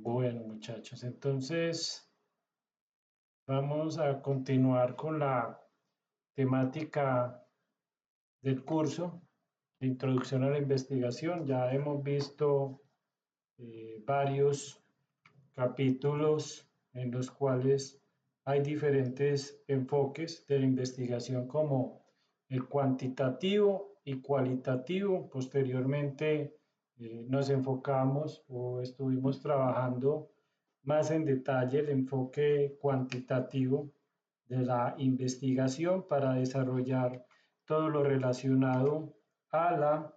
Bueno, muchachos, entonces vamos a continuar con la temática del curso de Introducción a la Investigación. Ya hemos visto varios capítulos en los cuales hay diferentes enfoques de la investigación como el cuantitativo y cualitativo. Posteriormente nos enfocamos o estuvimos trabajando más en detalle el enfoque cuantitativo de la investigación para desarrollar todo lo relacionado a la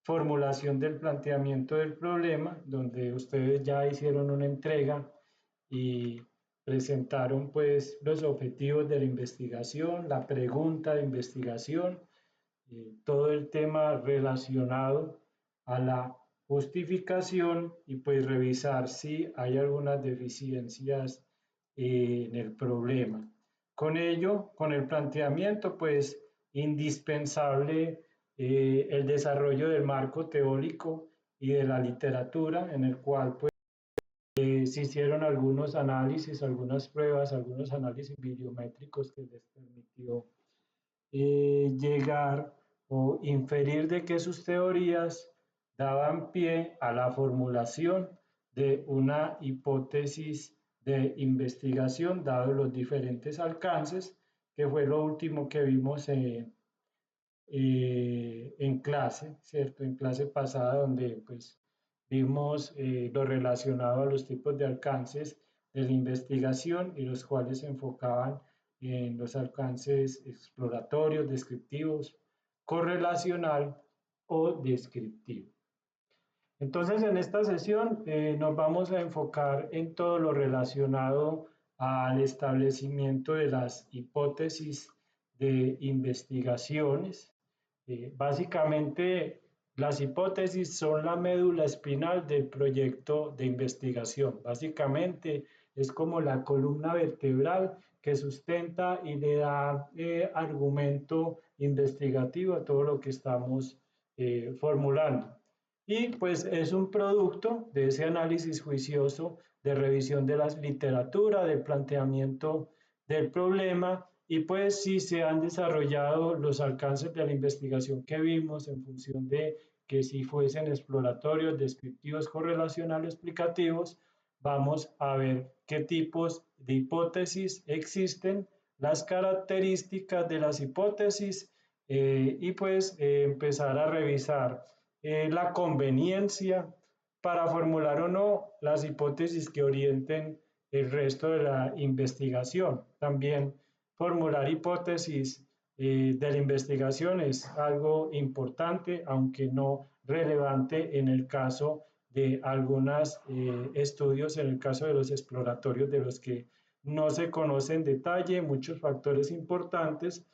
formulación del planteamiento del problema, donde ustedes ya hicieron una entrega y presentaron pues los objetivos de la investigación, la pregunta de investigación, todo el tema relacionado a la justificación y pues revisar si hay algunas deficiencias en el problema. Con ello, con el planteamiento, pues indispensable el desarrollo del marco teórico y de la literatura, en el cual pues se hicieron algunos análisis, algunas pruebas, algunos análisis videométricos que les permitió llegar o inferir de que sus teorías daban pie a la formulación de una hipótesis de investigación, dados los diferentes alcances, que fue lo último que vimos en clase, ¿cierto? En clase pasada, donde pues vimos lo relacionado a los tipos de alcances de la investigación y los cuales se enfocaban en los alcances exploratorios, descriptivos, correlacional o descriptivo. Entonces, en esta sesión nos vamos a enfocar en todo lo relacionado al establecimiento de las hipótesis de investigaciones. Básicamente, las hipótesis son la médula espinal del proyecto de investigación. Básicamente, es como la columna vertebral que sustenta y le da argumento investigativo a todo lo que estamos formulando. Y pues es un producto de ese análisis juicioso de revisión de la literatura, del planteamiento del problema y pues si se han desarrollado los alcances de la investigación que vimos en función de que si fuesen exploratorios, descriptivos, correlacionales, explicativos, vamos a ver qué tipos de hipótesis existen, las características de las hipótesis y pues empezar a revisar la conveniencia para formular o no las hipótesis que orienten el resto de la investigación. También formular hipótesis de la investigación es algo importante, aunque no relevante en el caso de algunos estudios, en el caso de los exploratorios de los que no se conoce en detalle muchos factores importantes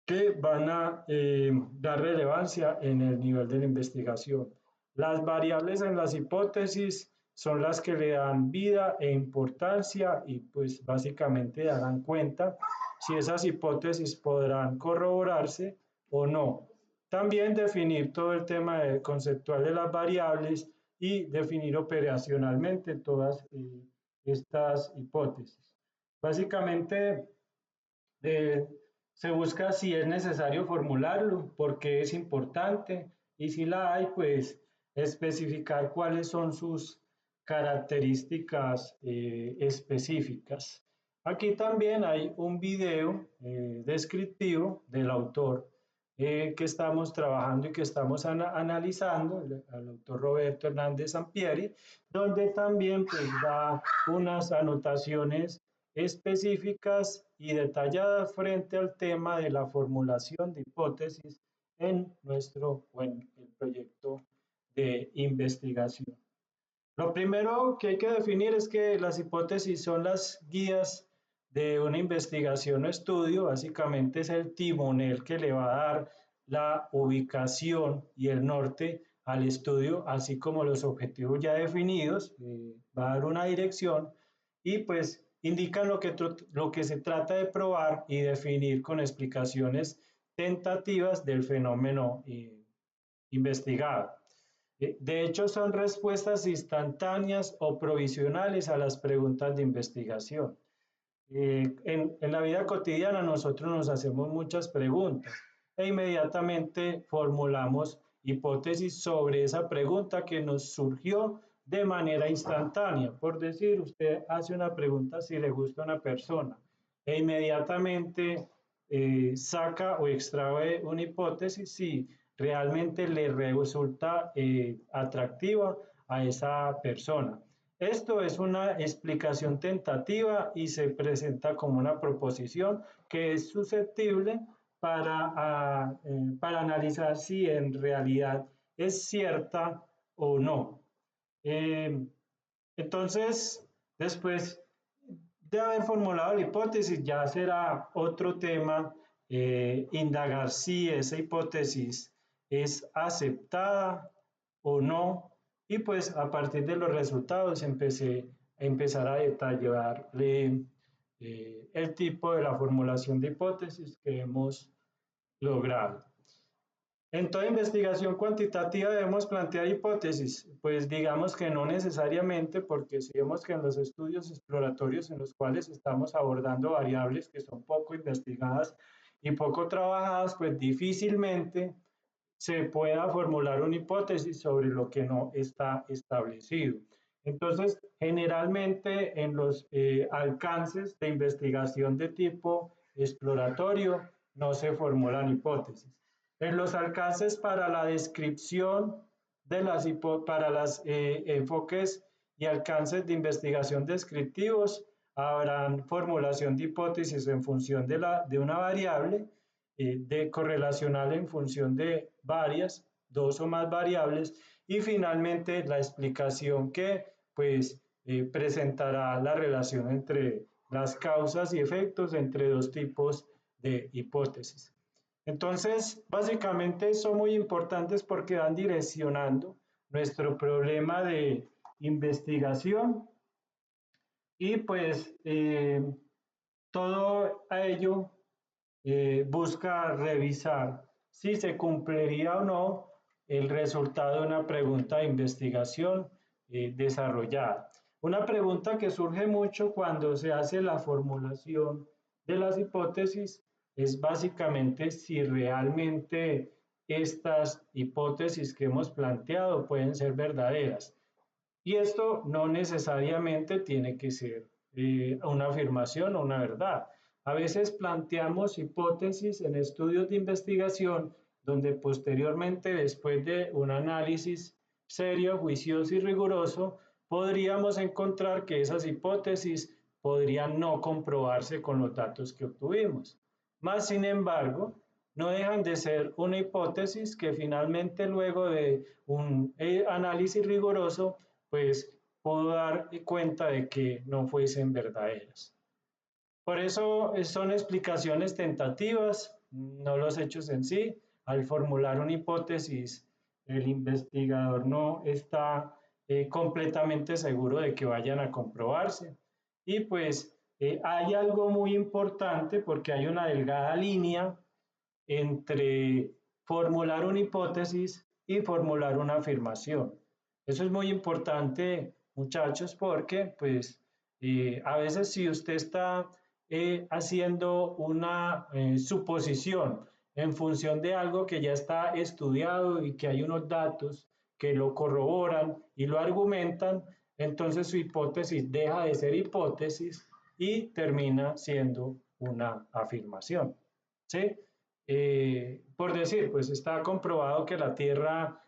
que van a dar relevancia en el nivel de la investigación. Las variables en las hipótesis son las que le dan vida e importancia y pues básicamente darán cuenta si esas hipótesis podrán corroborarse o no. También definir todo el tema conceptual de las variables y definir operacionalmente todas estas hipótesis. Básicamente, eh, se busca si es necesario formularlo, por qué es importante y si la hay, pues especificar cuáles son sus características específicas. Aquí también hay un video descriptivo del autor que estamos trabajando y que estamos analizando, el autor Roberto Hernández Sampieri, donde también pues, da unas anotaciones específicas y detalladas frente al tema de la formulación de hipótesis en nuestro en el proyecto de investigación. Lo primero que hay que definir es que las hipótesis son las guías de una investigación o estudio, básicamente es el timonel que le va a dar la ubicación y el norte al estudio, así como los objetivos ya definidos, va a dar una dirección y pues indican lo que se trata de probar y definir con explicaciones tentativas del fenómeno investigado. De hecho, son respuestas instantáneas o provisionales a las preguntas de investigación. En la vida cotidiana nosotros nos hacemos muchas preguntas e inmediatamente formulamos hipótesis sobre esa pregunta que nos surgió de manera instantánea. Por decir, usted hace una pregunta si le gusta a una persona e inmediatamente saca o extrae una hipótesis si realmente le resulta atractiva a esa persona. Esto es una explicación tentativa y se presenta como una proposición que es susceptible para analizar si en realidad es cierta o no. Eh, entonces, después de haber formulado la hipótesis, ya será otro tema indagar si esa hipótesis es aceptada o no, y pues a partir de los resultados empezar a detallarle el tipo de la formulación de hipótesis que hemos logrado. En toda investigación cuantitativa debemos plantear hipótesis, pues digamos que no necesariamente, porque si vemos que en los estudios exploratorios en los cuales estamos abordando variables que son poco investigadas y poco trabajadas, pues difícilmente se pueda formular una hipótesis sobre lo que no está establecido. Entonces, generalmente en los alcances de investigación de tipo exploratorio no se formulan hipótesis. En los alcances para la descripción de para los enfoques y alcances de investigación descriptivos, habrán formulación de hipótesis en función de una variable, de correlacional en función de varias, dos o más variables, y finalmente la explicación que pues presentará la relación entre las causas y efectos entre dos tipos de hipótesis. Entonces, básicamente son muy importantes porque van direccionando nuestro problema de investigación y pues todo a ello busca revisar si se cumpliría o no el resultado de una pregunta de investigación desarrollada. Una pregunta que surge mucho cuando se hace la formulación de las hipótesis es básicamente si realmente estas hipótesis que hemos planteado pueden ser verdaderas. Y esto no necesariamente tiene que ser una afirmación o una verdad. A veces planteamos hipótesis en estudios de investigación donde posteriormente, después de un análisis serio, juicioso y riguroso, podríamos encontrar que esas hipótesis podrían no comprobarse con los datos que obtuvimos. Más sin embargo, no dejan de ser una hipótesis que finalmente luego de un análisis riguroso pues puedo dar cuenta de que no fuesen verdaderas. Por eso son explicaciones tentativas, no los hechos en sí. Al formular una hipótesis, el investigador no está completamente seguro de que vayan a comprobarse. Y pues hay algo muy importante porque hay una delgada línea entre formular una hipótesis y formular una afirmación. Eso es muy importante, muchachos, porque pues a veces si usted está haciendo una suposición en función de algo que ya está estudiado y que hay unos datos que lo corroboran y lo argumentan, entonces su hipótesis deja de ser hipótesis y termina siendo una afirmación. ¿Sí? Por decir, pues está comprobado que la Tierra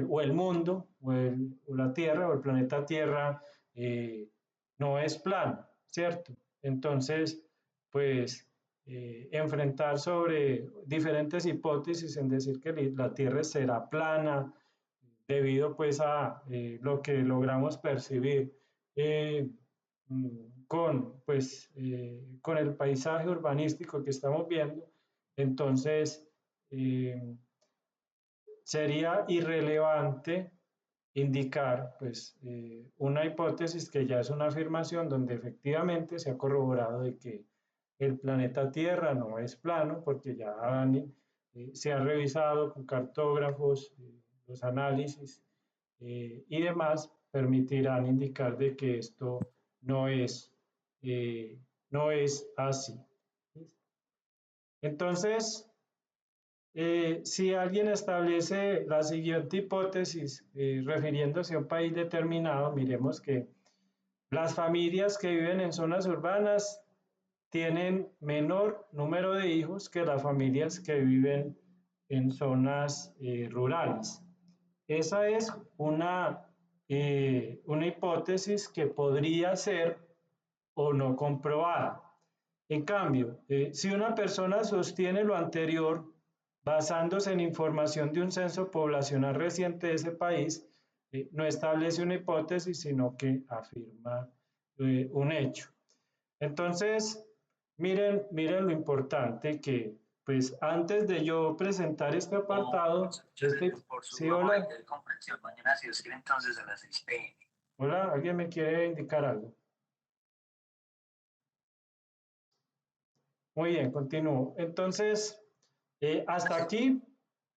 o el mundo o la Tierra o el planeta Tierra no es plano, ¿cierto? Entonces, pues enfrentar sobre diferentes hipótesis en decir que la Tierra será plana debido pues a lo que logramos percibir con el paisaje urbanístico que estamos viendo, entonces sería irrelevante indicar pues, una hipótesis que ya es una afirmación donde efectivamente se ha corroborado de que el planeta Tierra no es plano porque ya han se ha revisado con cartógrafos, los análisis y demás permitirán indicar de que esto no es, eh, no es así. Entonces, si alguien establece la siguiente hipótesis refiriéndose a un país determinado, miremos que las familias que viven en zonas urbanas tienen menor número de hijos que las familias que viven en zonas rurales. Esa es una hipótesis que podría ser o no comprobada. En cambio, si una persona sostiene lo anterior basándose en información de un censo poblacional reciente de ese país, no establece una hipótesis, sino que afirma un hecho. Entonces, miren lo importante que, pues antes de yo presentar este apartado, sí, hola. Mañana si Dios quiere entonces a las 6 p.m. Hola, ¿alguien me quiere indicar algo? Muy bien, continúo. Entonces, hasta aquí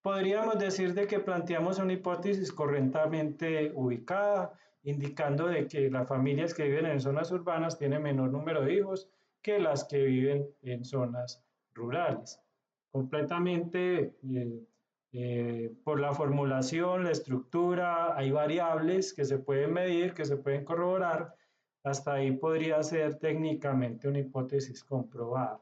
podríamos decir de que planteamos una hipótesis correctamente ubicada, indicando de que las familias que viven en zonas urbanas tienen menor número de hijos que las que viven en zonas rurales. Completamente por la formulación, la estructura, hay variables que se pueden medir, que se pueden corroborar. Hasta ahí podría ser técnicamente una hipótesis comprobada,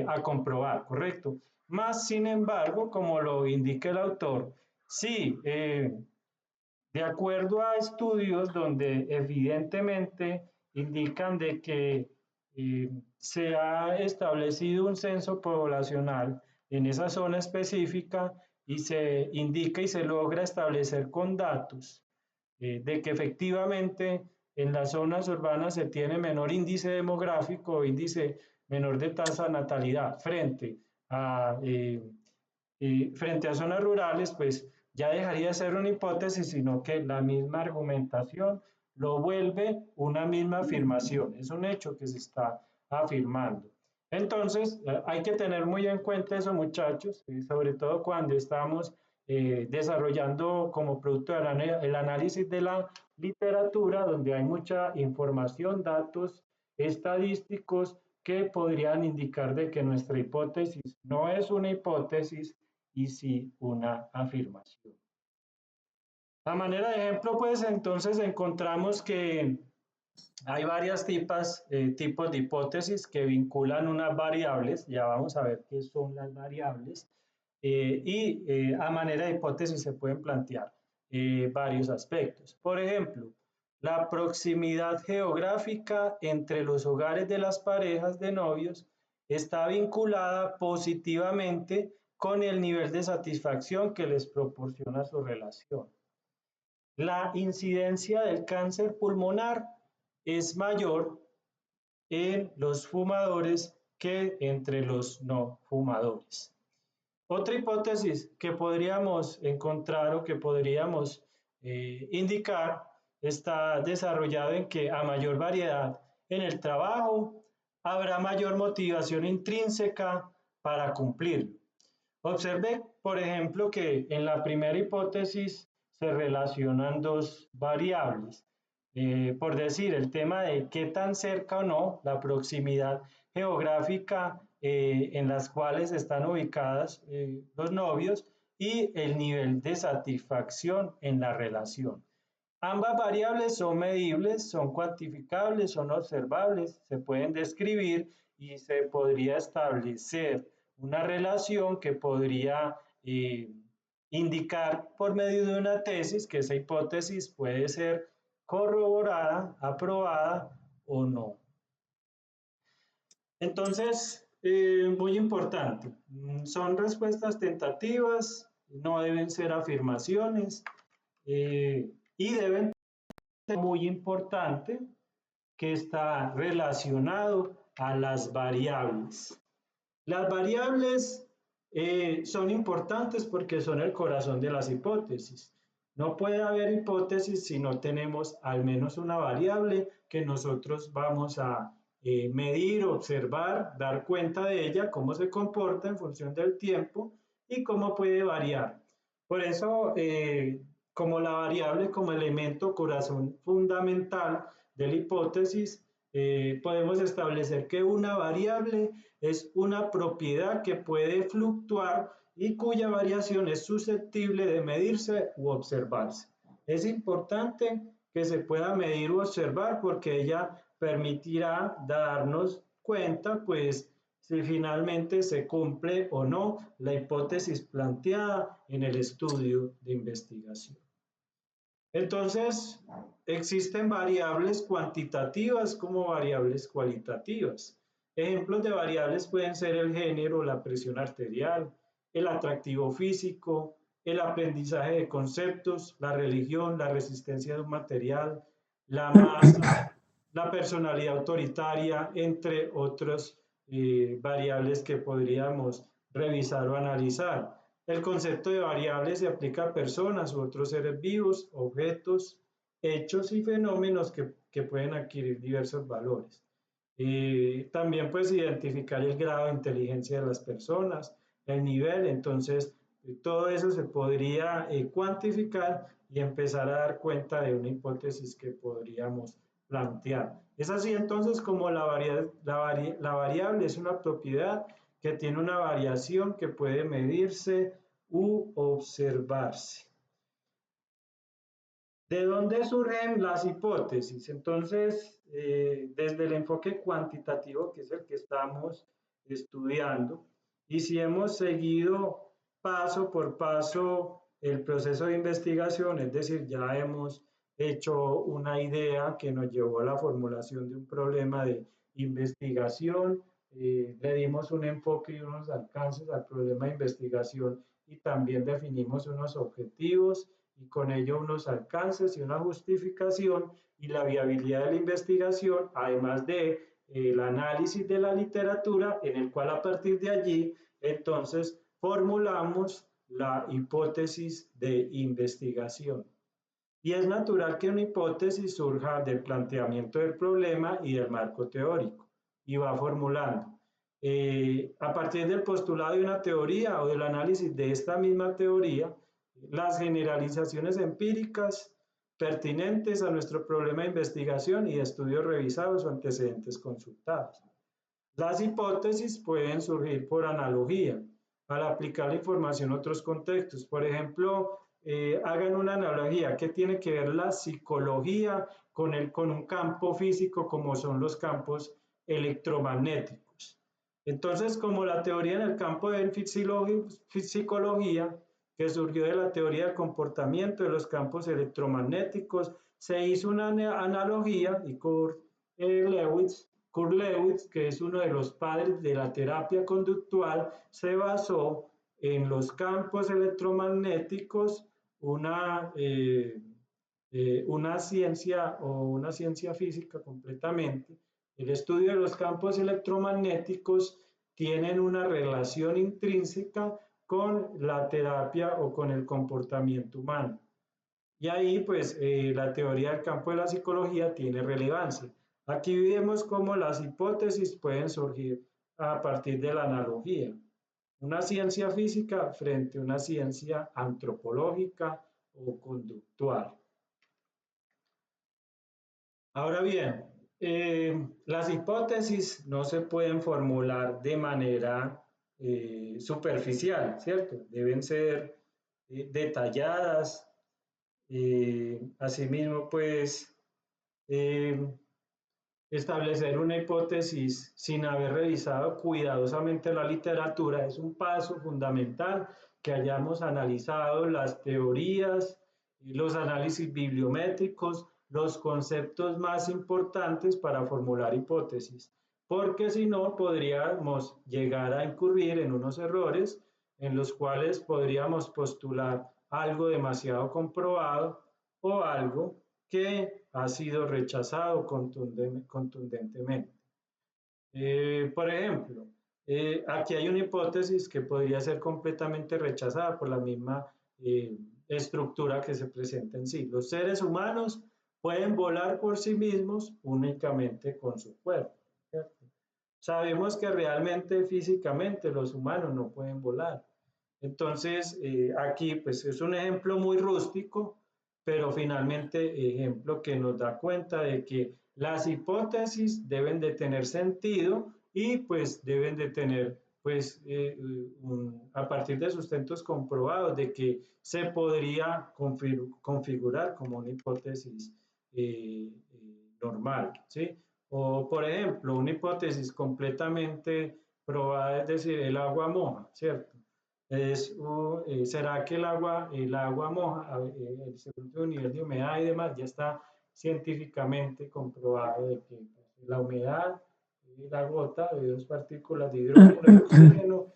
a comprobar, ¿correcto? Más, sin embargo, como lo indica el autor, sí, de acuerdo a estudios donde evidentemente indican de que se ha establecido un censo poblacional en esa zona específica y se indica y se logra establecer con datos de que efectivamente en las zonas urbanas se tiene menor índice demográfico, índice menor de tasa de natalidad frente a zonas rurales, pues ya dejaría de ser una hipótesis, sino que la misma argumentación lo vuelve una misma afirmación. Es un hecho que se está afirmando. Entonces, hay que tener muy en cuenta eso, muchachos, sobre todo cuando estamos desarrollando como producto el análisis de la literatura, donde hay mucha información, datos estadísticos que podrían indicar de que nuestra hipótesis no es una hipótesis y sí una afirmación. A manera de ejemplo, pues entonces encontramos que hay varias tipos de hipótesis que vinculan unas variables, ya vamos a ver qué son las variables, a manera de hipótesis se pueden plantear varios aspectos. Por ejemplo, la proximidad geográfica entre los hogares de las parejas de novios está vinculada positivamente con el nivel de satisfacción que les proporciona su relación. La incidencia del cáncer pulmonar es mayor en los fumadores que entre los no fumadores. Otra hipótesis que podríamos encontrar o que podríamos indicar está desarrollado en que a mayor variedad en el trabajo habrá mayor motivación intrínseca para cumplirlo. Observe, por ejemplo, que en la primera hipótesis se relacionan dos variables. Por decir, el tema de qué tan cerca o no, la proximidad geográfica en las cuales están ubicadas los novios y el nivel de satisfacción en la relación. Ambas variables son medibles, son cuantificables, son observables, se pueden describir y se podría establecer una relación que podría indicar por medio de una tesis que esa hipótesis puede ser corroborada, aprobada o no. Entonces, muy importante, son respuestas tentativas, no deben ser afirmaciones y deben ser muy importante que está relacionado a las variables. Las variables son importantes porque son el corazón de las hipótesis. No puede haber hipótesis si no tenemos al menos una variable que nosotros vamos a medir, observar, dar cuenta de ella, cómo se comporta en función del tiempo y cómo puede variar. Por eso, como la variable como elemento corazón fundamental de la hipótesis, podemos establecer que una variable es una propiedad que puede fluctuar y cuya variación es susceptible de medirse u observarse. Es importante que se pueda medir u observar porque ella permitirá darnos cuenta, pues, si finalmente se cumple o no la hipótesis planteada en el estudio de investigación. Entonces, existen variables cuantitativas como variables cualitativas. Ejemplos de variables pueden ser el género, la presión arterial, el atractivo físico, el aprendizaje de conceptos, la religión, la resistencia de un material, la masa, la personalidad autoritaria, entre otras variables que podríamos revisar o analizar. El concepto de variable se aplica a personas u otros seres vivos, objetos, hechos y fenómenos que pueden adquirir diversos valores. También pues identificar el grado de inteligencia de las personas, el nivel, entonces todo eso se podría cuantificar y empezar a dar cuenta de una hipótesis que podríamos plantear. Es así entonces como la variable es una propiedad que tiene una variación que puede medirse u observarse. ¿De dónde surgen las hipótesis? Entonces, desde el enfoque cuantitativo, que es el que estamos estudiando, y si hemos seguido paso por paso el proceso de investigación, es decir, ya hemos hecho una idea que nos llevó a la formulación de un problema de investigación, le dimos un enfoque y unos alcances al problema de investigación y también definimos unos objetivos y con ello unos alcances y una justificación y la viabilidad de la investigación, además de el análisis de la literatura, en el cual a partir de allí, entonces, formulamos la hipótesis de investigación. Y es natural que una hipótesis surja del planteamiento del problema y del marco teórico, y va formulando. A partir del postulado de una teoría o del análisis de esta misma teoría, las generalizaciones empíricas pertinentes a nuestro problema de investigación y estudios revisados o antecedentes consultados. Las hipótesis pueden surgir por analogía, al aplicar la información a otros contextos. Por ejemplo, hagan una analogía. ¿Qué tiene que ver la psicología con un campo físico como son los campos electromagnéticos? Entonces, como la teoría en el campo de psicología, que surgió de la teoría del comportamiento de los campos electromagnéticos, se hizo una analogía y Kurt Lewis, que es uno de los padres de la terapia conductual, se basó en los campos electromagnéticos, una ciencia o una ciencia física completamente. El estudio de los campos electromagnéticos tienen una relación intrínseca con la terapia o con el comportamiento humano. Y ahí, pues, la teoría del campo de la psicología tiene relevancia. Aquí vemos cómo las hipótesis pueden surgir a partir de la analogía. Una ciencia física frente a una ciencia antropológica o conductual. Ahora bien, las hipótesis no se pueden formular de manera superficial, ¿cierto? Deben ser detalladas. Asimismo, pues, establecer una hipótesis sin haber revisado cuidadosamente la literatura es un paso fundamental, que hayamos analizado las teorías, los análisis bibliométricos, los conceptos más importantes para formular hipótesis, porque si no podríamos llegar a incurrir en unos errores en los cuales podríamos postular algo demasiado comprobado o algo que ha sido rechazado contundentemente. Por ejemplo, aquí hay una hipótesis que podría ser completamente rechazada por la misma estructura que se presenta en sí. Los seres humanos pueden volar por sí mismos únicamente con su cuerpo, ¿cierto? Sabemos que realmente físicamente los humanos no pueden volar. Entonces, aquí pues es un ejemplo muy rústico, pero finalmente ejemplo que nos da cuenta de que las hipótesis deben de tener sentido y pues deben de tener pues a partir de sustentos comprobados de que se podría configurar como una hipótesis normal, ¿sí? O por ejemplo, una hipótesis completamente probada, es decir, el agua moja, ¿cierto? ¿Será que el agua moja, el segundo nivel de humedad y demás, ya está científicamente comprobado de que pues, la humedad y la gota de dos partículas de hidrógeno y oxígeno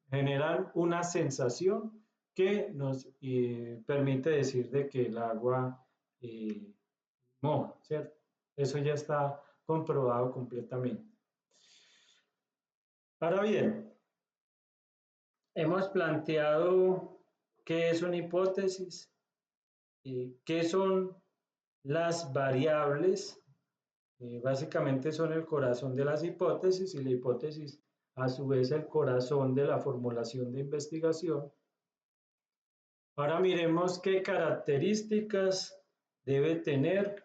generan una sensación que nos permite decir de que el agua eh, moja, ¿cierto? Eso ya está comprobado completamente. Ahora bien, hemos planteado qué es una hipótesis, qué son las variables, básicamente son el corazón de las hipótesis y la hipótesis a su vez el corazón de la formulación de investigación. Ahora miremos qué características debe tener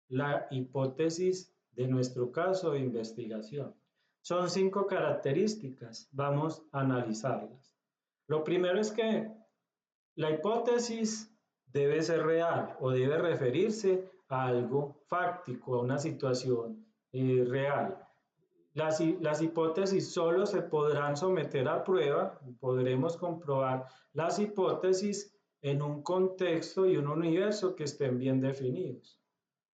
la hipótesis de nuestro caso de investigación. Son 5 características, vamos a analizarlas. Lo primero es que la hipótesis debe ser real o debe referirse a algo fáctico, a una situación real. Las hipótesis solo se podrán someter a prueba, podremos comprobar las hipótesis en un contexto y un universo que estén bien definidos.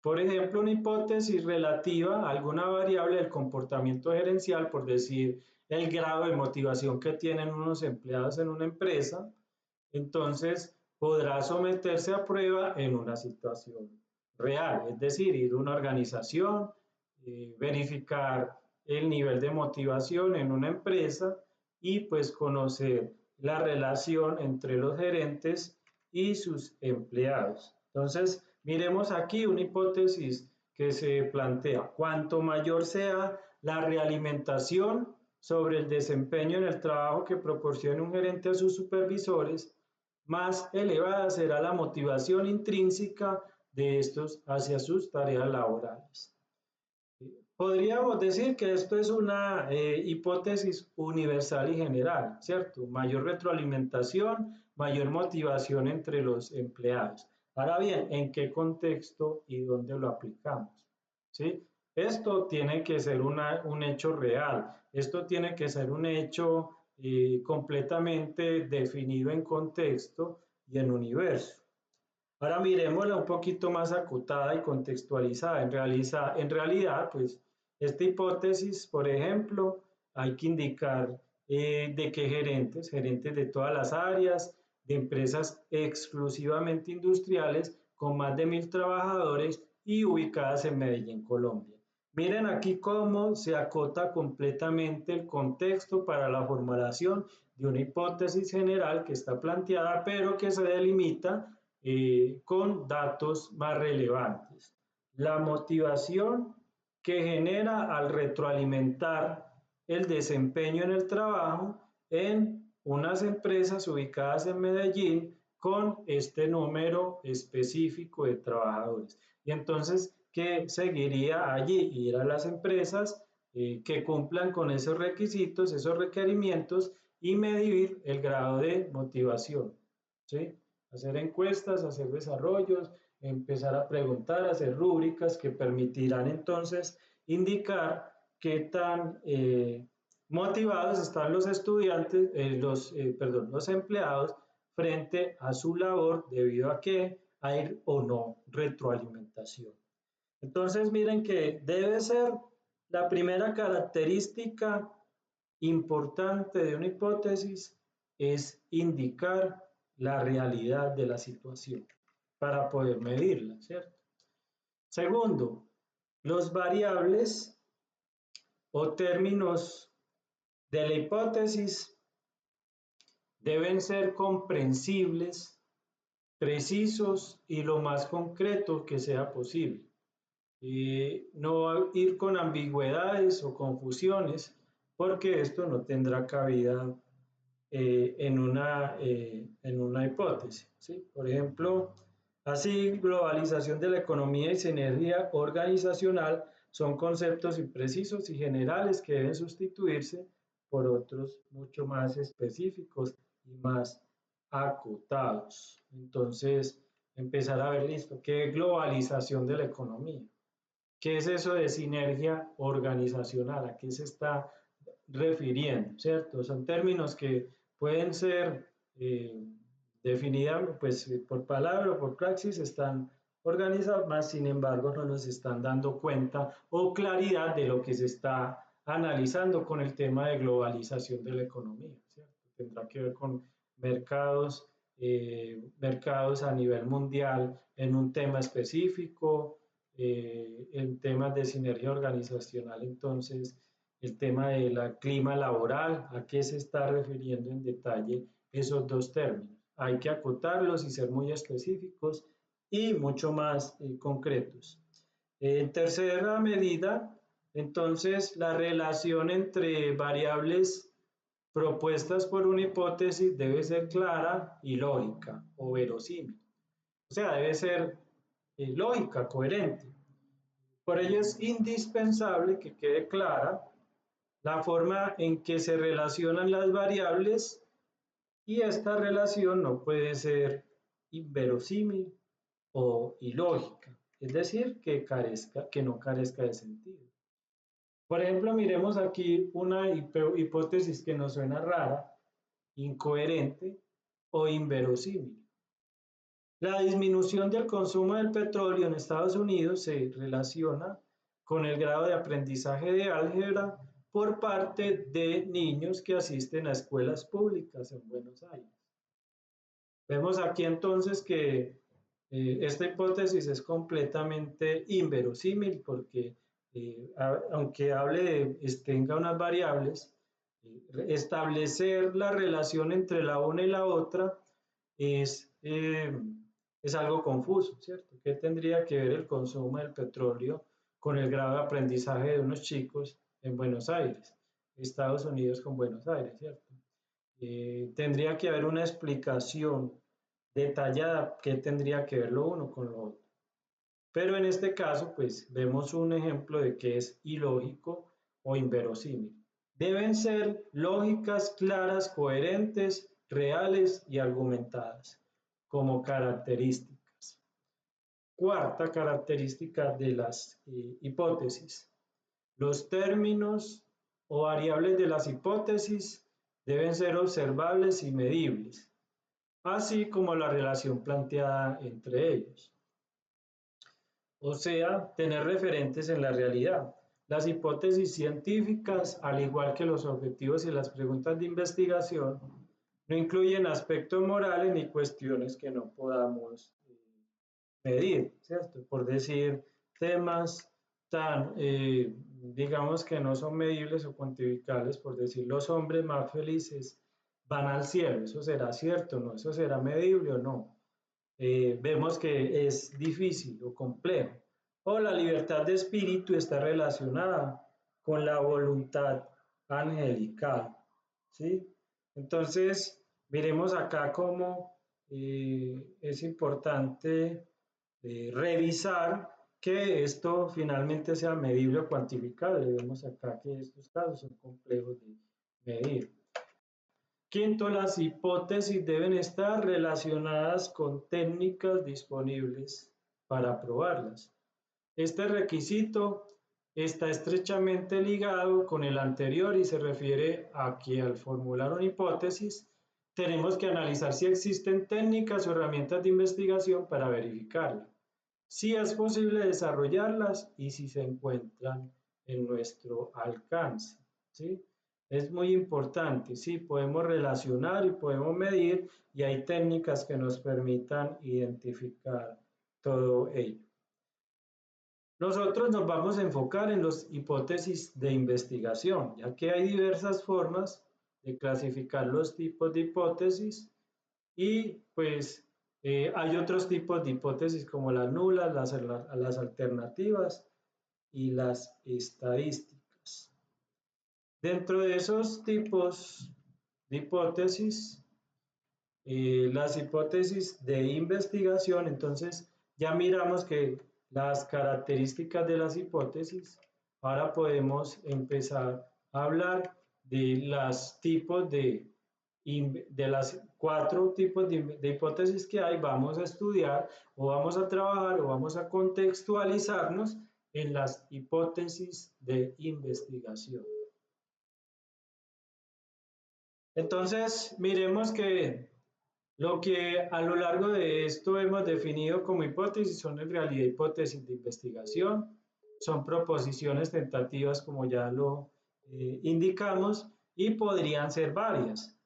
Por ejemplo, una hipótesis relativa a alguna variable del comportamiento gerencial, por decir el grado de motivación que tienen unos empleados en una empresa, entonces podrá someterse a prueba en una situación real, es decir, ir a una organización, verificar el nivel de motivación en una empresa y pues conocer la relación entre los gerentes y sus empleados. Entonces, miremos aquí una hipótesis que se plantea. Cuanto mayor sea la realimentación sobre el desempeño en el trabajo que proporcione un gerente a sus supervisores, más elevada será la motivación intrínseca de estos hacia sus tareas laborales. Podríamos decir que esto es una hipótesis universal y general, ¿cierto? Mayor retroalimentación, mayor motivación entre los empleados. Ahora bien, ¿en qué contexto y dónde lo aplicamos? ¿Sí? Esto tiene que ser un hecho real, esto tiene que ser un hecho completamente definido en contexto y en universo. Ahora miremosla un poquito más acotada y contextualizada. En realidad, pues, esta hipótesis, por ejemplo, hay que indicar de qué gerentes de todas las áreas, de empresas exclusivamente industriales con más de 1000 trabajadores y ubicadas en Medellín, Colombia. Miren aquí cómo se acota completamente el contexto para la formulación de una hipótesis general que está planteada, pero que se delimita con datos más relevantes. La motivación que genera al retroalimentar el desempeño en el trabajo en unas empresas ubicadas en Medellín con este número específico de trabajadores. Y entonces, ¿qué seguiría allí? Ir a las empresas que cumplan con esos requisitos, esos requerimientos y medir el grado de motivación. ¿Sí? Hacer encuestas, hacer desarrollos, empezar a preguntar, hacer rúbricas que permitirán entonces indicar qué tan motivados están los estudiantes, los empleados frente a su labor debido a que hay o no retroalimentación. Entonces miren que debe ser la primera característica importante de una hipótesis es indicar la realidad de la situación para poder medirla, ¿cierto? Segundo, los variables o términos de la hipótesis deben ser comprensibles, precisos y lo más concreto que sea posible. No ir con ambigüedades o confusiones, porque esto no tendrá cabida en una hipótesis, ¿sí? Por ejemplo, así, globalización de la economía y sinergia organizacional son conceptos imprecisos y generales que deben sustituirse por otros mucho más específicos y más acotados. Entonces, empezar a ver, listo, ¿qué es globalización de la economía? ¿Qué es eso de sinergia organizacional? ¿A qué se está refiriendo? ¿Cierto? Son términos que pueden ser definidas pues, por palabra o por praxis, están organizados, más sin embargo no nos están dando cuenta o claridad de lo que se está analizando con el tema de globalización de la economía, ¿cierto? Tendrá que ver con mercados a nivel mundial en un tema específico, en temas de sinergia organizacional, entonces el tema del clima laboral, a qué se está refiriendo en detalle esos dos términos. Hay que acotarlos y ser muy específicos y mucho más concretos. En tercera medida, entonces, la relación entre variables propuestas por una hipótesis debe ser clara y lógica o verosímil. O sea, debe ser lógica, coherente. Por ello es indispensable que quede clara la forma en que se relacionan las variables y esta relación no puede ser inverosímil o ilógica, es decir, que no carezca de sentido. Por ejemplo, miremos aquí una hipótesis que nos suena rara, incoherente o inverosímil. La disminución del consumo del petróleo en Estados Unidos se relaciona con el grado de aprendizaje de álgebra por parte de niños que asisten a escuelas públicas en Buenos Aires. Vemos aquí entonces que esta hipótesis es completamente inverosímil porque aunque tenga unas variables, establecer la relación entre la una y la otra es, eh, es algo confuso, ¿cierto? ¿Qué tendría que ver el consumo del petróleo con el grado de aprendizaje de unos chicos en Buenos Aires, Estados Unidos con Buenos Aires, ¿cierto? Tendría que haber una explicación detallada qué tendría que ver lo uno con lo otro. Pero en este caso, pues vemos un ejemplo de que es ilógico o inverosímil. Deben ser lógicas, claras, coherentes, reales y argumentadas como características. Cuarta característica de las hipótesis. Los términos o variables de las hipótesis deben ser observables y medibles, así como la relación planteada entre ellos. O sea, tener referentes en la realidad. Las hipótesis científicas, al igual que los objetivos y las preguntas de investigación, no incluyen aspectos morales ni cuestiones que no podamos medir, ¿cierto? Por decir temas tan, digamos que no son medibles o cuantificables, por decir los hombres más felices van al cielo, ¿eso será cierto o no? ¿Eso será medible o no? Vemos que es difícil o complejo. O la libertad de espíritu está relacionada con la voluntad angelical, ¿sí? Entonces, miremos acá cómo es importante revisar que esto finalmente sea medible o cuantificable. Vemos acá que estos casos son complejos de medir. Quinto, las hipótesis deben estar relacionadas con técnicas disponibles para probarlas. Este requisito está estrechamente ligado con el anterior y se refiere a que al formular una hipótesis tenemos que analizar si existen técnicas o herramientas de investigación para verificarla, si es posible desarrollarlas y si se encuentran en nuestro alcance, ¿sí? Es muy importante, sí, podemos relacionar y podemos medir y hay técnicas que nos permitan identificar todo ello. Nosotros nos vamos a enfocar en las hipótesis de investigación, ya que hay diversas formas de clasificar los tipos de hipótesis y pues hay otros tipos de hipótesis como las nulas, las alternativas y las estadísticas. Dentro de esos tipos de hipótesis, las hipótesis de investigación. Entonces ya miramos que las características de las hipótesis. Ahora podemos empezar a hablar de los tipos de las cuatro tipos de hipótesis que hay. Vamos a estudiar o vamos a trabajar o vamos a contextualizarnos en las hipótesis de investigación. Entonces, miremos que lo que a lo largo de esto hemos definido como hipótesis son en realidad hipótesis de investigación, son proposiciones tentativas como ya lo indicamos y podrían ser varias,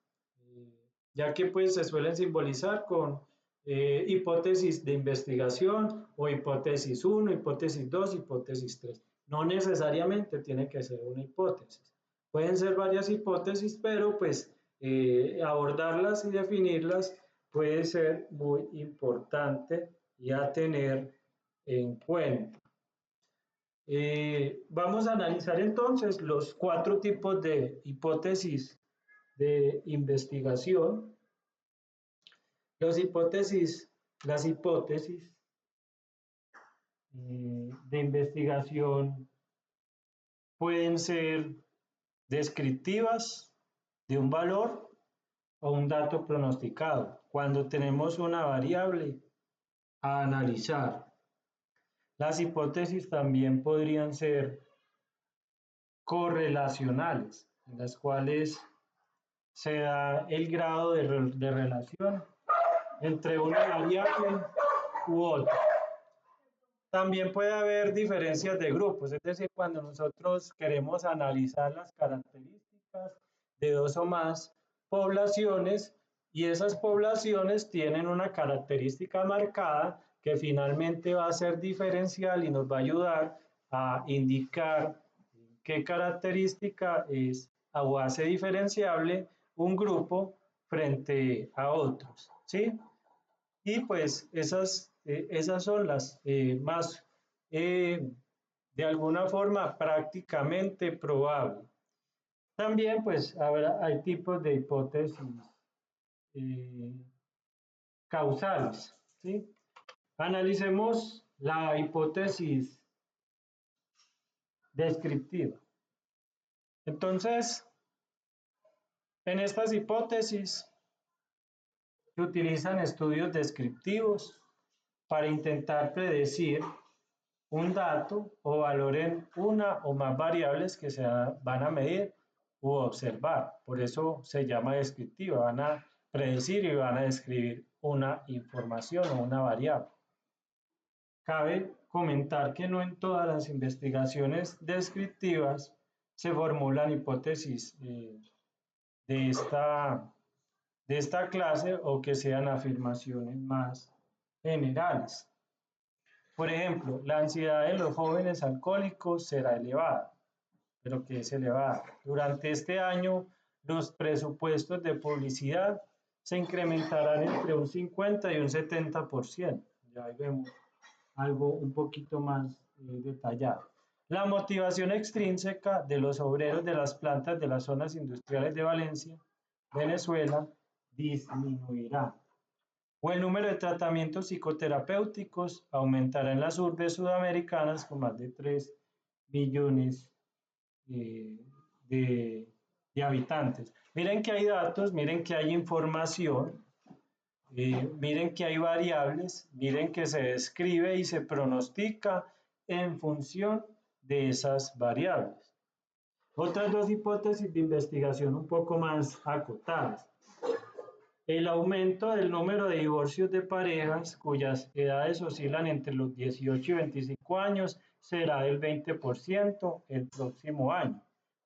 ya que pues se suelen simbolizar con hipótesis de investigación o hipótesis 1, hipótesis 2, hipótesis 3. No necesariamente tiene que ser una hipótesis. Pueden ser varias hipótesis, pero pues abordarlas y definirlas puede ser muy importante y a tener en cuenta. Vamos a analizar entonces los cuatro tipos de hipótesis de investigación. Las hipótesis de investigación pueden ser descriptivas de un valor o un dato pronosticado, cuando tenemos una variable a analizar. Las hipótesis también podrían ser correlacionales, en las cuales se da el grado de relación entre una variable u otra. También puede haber diferencias de grupos, es decir, cuando nosotros queremos analizar las características de dos o más poblaciones y esas poblaciones tienen una característica marcada que finalmente va a ser diferencial y nos va a ayudar a indicar qué característica es o hace diferenciable un grupo frente a otros, ¿sí? Y pues esas son las más, de alguna forma, prácticamente probables. También pues hay tipos de hipótesis eh, causales, ¿sí? Analicemos la hipótesis descriptiva. Entonces, en estas hipótesis se utilizan estudios descriptivos para intentar predecir un dato o valor en una o más variables que se van a medir u observar. Por eso se llama descriptiva. Van a predecir y van a describir una información o una variable. Cabe comentar que no en todas las investigaciones descriptivas se formulan hipótesis de esta clase o que sean afirmaciones más generales. Por ejemplo, la ansiedad de los jóvenes alcohólicos será elevada, pero ¿qué es elevada? Durante este año, los presupuestos de publicidad se incrementarán entre un 50 y un 70%. Ya ahí vemos algo un poquito más detallado. La motivación extrínseca de los obreros de las plantas de las zonas industriales de Valencia, Venezuela, disminuirá. O el número de tratamientos psicoterapéuticos aumentará en las urbes sudamericanas con más de 3 millones de habitantes. Miren que hay datos, miren que hay información, miren que hay variables, miren que se describe y se pronostica en función de esas variables. Otras dos hipótesis de investigación un poco más acotadas. El aumento del número de divorcios de parejas cuyas edades oscilan entre los 18 y 25 años será del 20% el próximo año,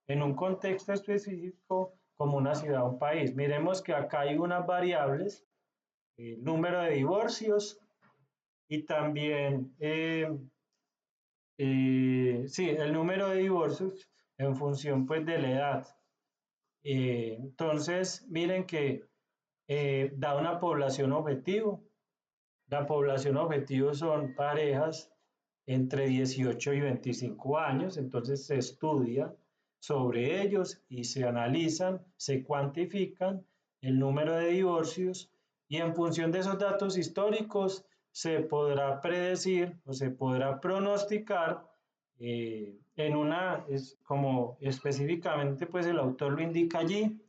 en un contexto específico como una ciudad o un país. Miremos que acá hay unas variables, el número de divorcios y también sí, el número de divorcios en función pues de la edad. Entonces, miren que da una población objetivo. La población objetivo son parejas entre 18 y 25 años, entonces se estudia sobre ellos y se analizan, se cuantifican el número de divorcios y en función de esos datos históricos se podrá predecir o se podrá pronosticar en una, es como específicamente pues el autor lo indica allí,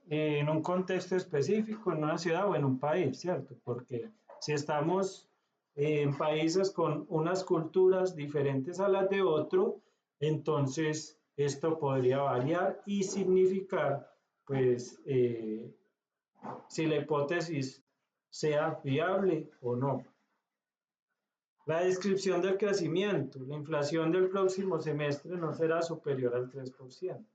en un contexto específico, en una ciudad o en un país, ¿cierto? Porque si estamos en países con unas culturas diferentes a las de otro, entonces esto podría variar y significar, pues, si la hipótesis sea viable o no. La descripción del crecimiento. La inflación del próximo semestre no será superior al 3%.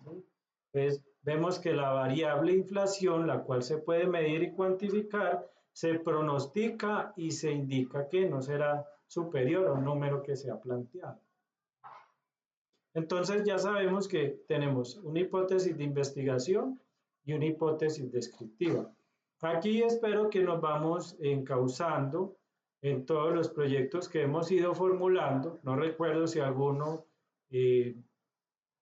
¿Sí? Entonces, vemos que la variable inflación, la cual se puede medir y cuantificar, se pronostica y se indica que no será superior a un número que se ha planteado. Entonces ya sabemos que tenemos una hipótesis de investigación y una hipótesis descriptiva. Aquí espero que nos vamos encauzando en todos los proyectos que hemos ido formulando. No recuerdo si alguno